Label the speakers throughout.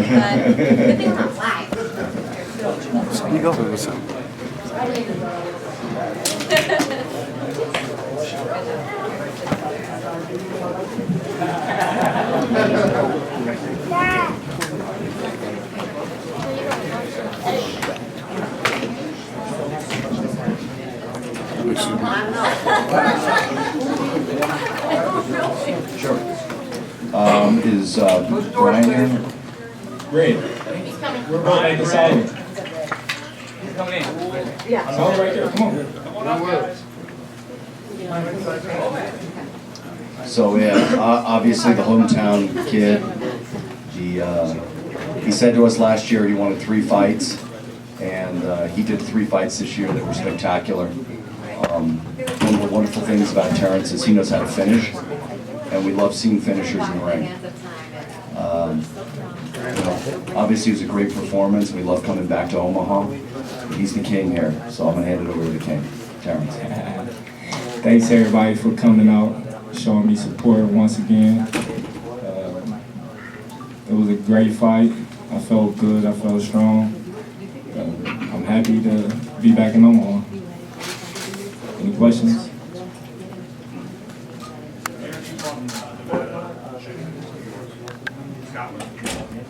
Speaker 1: but good thing I'm not live.
Speaker 2: Speak up or something.
Speaker 3: Sure. Is Brian here?
Speaker 4: Great. We're both at the solid.
Speaker 5: He's coming in.
Speaker 1: Yeah.
Speaker 4: Solid right there, come on.
Speaker 5: Come on up, guys.
Speaker 3: So yeah, obviously the hometown kid. He said to us last year he wanted 3 fights, and he did 3 fights this year that were spectacular. One of the wonderful things about Terence is he knows how to finish, and we love seeing finishers in the ring. Obviously it was a great performance. We love coming back to Omaha. He's the king here, so I'm gonna hand it over to the king, Terence.
Speaker 4: Thanks everybody for coming out, showing me support once again. It was a great fight. I felt good, I felt strong. I'm happy to be back in Omaha. Any questions?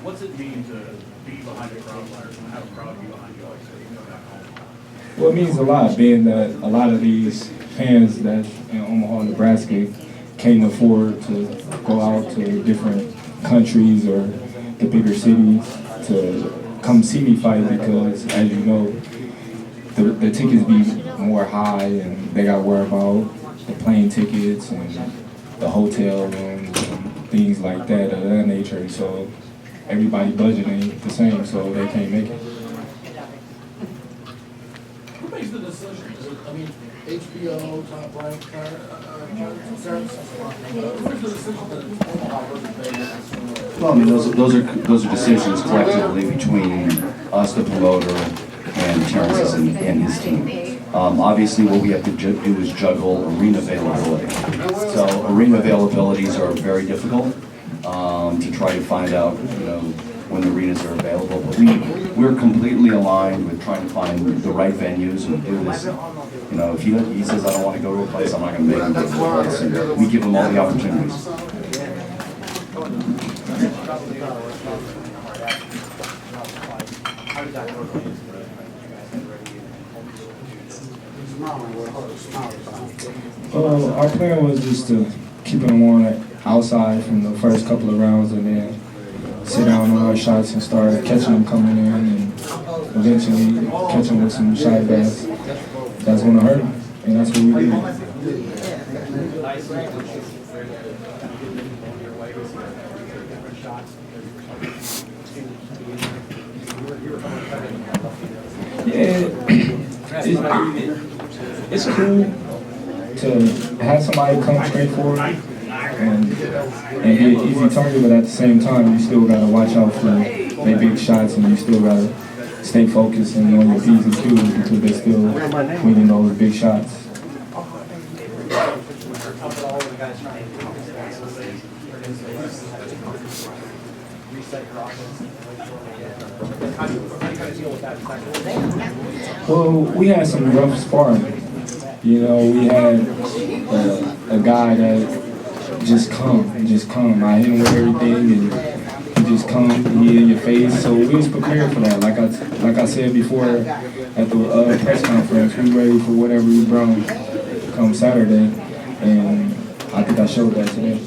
Speaker 6: What's it mean to be behind the crowd and have a crowd be behind you like so you come back home?
Speaker 4: Well, it means a lot, being that a lot of these fans that in Omaha, Nebraska can't afford to go out to different countries or the bigger cities to come see me fight because, as you know, the tickets be more high and they got to worry about the plane tickets and the hotel rooms and things like that of that nature. So everybody budget ain't the same, so they can't make it.
Speaker 7: Who makes the decision? Is it, I mean, HBO, Top Rank, Terrence? Who makes the decision that it's Omaha versus Vegas?
Speaker 3: Well, I mean, those are decisions collectively between us, the promoter, and Terrence and his team. Obviously, what we have to do is juggle arena availability. So arena availabilities are very difficult to try to find out, when the arenas are available. But we're completely aligned with trying to find the right venues and do this. If he says I don't want to go to a place, I'm not going to make him go to a place. And we give him all the opportunities.
Speaker 4: Our plan was just to keep him on outside from the first couple of rounds and then sit down on our shots and start catching them coming in and eventually catch them with some shot bats. That's going to hurt him, and that's what we did. It's cool to have somebody come straight forward and be an easy target, but at the same time, you still got to watch out for their big shots and you still got to stay focused and on your P's and Q's because they're still winning those big shots. Well, we had some rough sparring. We had a guy that just come. I hit him with everything and he just come, he in your face. So we was prepared for that. Like I said before at the press conference, we ready for whatever we brought come Saturday, and I think I showed that today.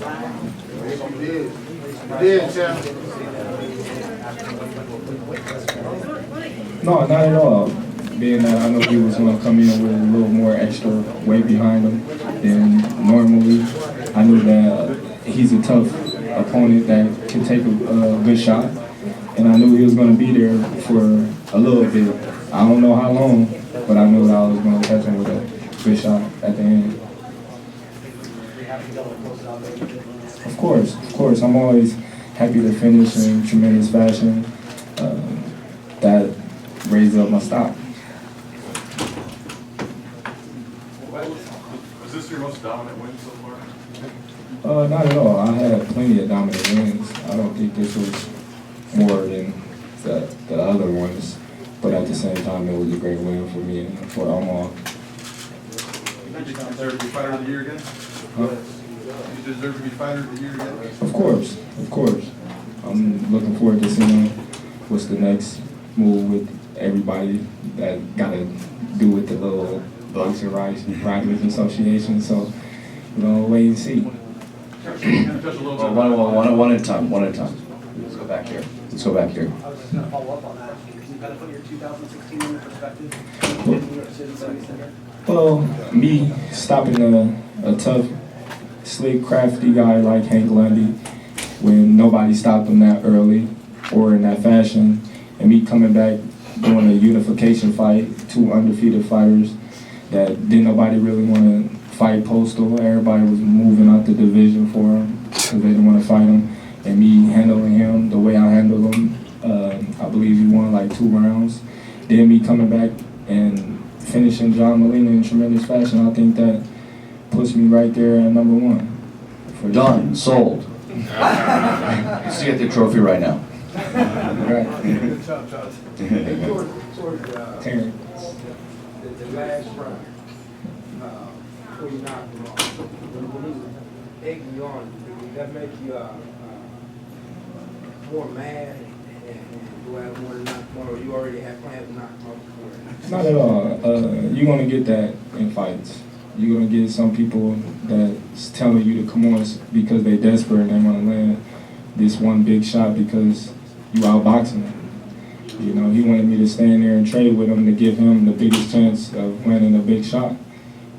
Speaker 4: No, not at all. Being that I know he was going to come in with a little more extra weight behind him than normally. I knew that he's a tough opponent that can take a good shot, and I knew he was going to be there for a little bit. I don't know how long, but I knew that I was going to catch him with a good shot at the end. Of course. I'm always happy to finish in tremendous fashion. That raised up my stock.
Speaker 6: Was this your most dominant win so far?
Speaker 4: Not at all. I had plenty of dominant wins. I don't think this was more than the other ones. But at the same time, it was a great win for me and for Omaha.
Speaker 8: You deserve to be fighter of the year again?
Speaker 4: Huh?
Speaker 8: You deserve to be fighter of the year again?
Speaker 4: Of course, of course. I'm looking forward to seeing what's the next move with everybody that got to do with the little Boxing Riders Association. So, wait and see.
Speaker 3: Well, one at a time, one at a time. Let's go back here. Let's go back here.
Speaker 9: I was just going to follow up on that. Can you kind of put your 2016 into perspective in New York City Civic Center?
Speaker 4: Well, me stopping a tough, slick, crafty guy like Hank Lundy when nobody stopped him that early or in that fashion, and me coming back doing a unification fight, 2 undefeated fighters that didn't nobody really want to fight Postal. Everybody was moving out the division for him because they didn't want to fight him. And me handling him the way I handled him, I believe he won like 2 rounds. Then me coming back and finishing John Molina in tremendous fashion, I think that puts me right there at #1.
Speaker 3: Done, sold. Let's get the trophy right now.
Speaker 4: Right.
Speaker 7: Good job, Josh. Hey, George,
Speaker 4: Terence.
Speaker 10: the last round, before you knocked him off, when he was egging you on, did that make you more mad and do I want to knock him off, or you already had plans to knock him off before?
Speaker 4: Not at all. You're going to get that in fights. You're going to get some people that's telling you to come on because they're desperate and they want to land this one big shot because you outboxing him. He wanted me to stand there and trade with him to give him the biggest chance of landing a big shot.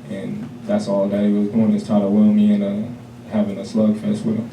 Speaker 4: And that's all that he was doing, is try to will me into having a slugfest with him.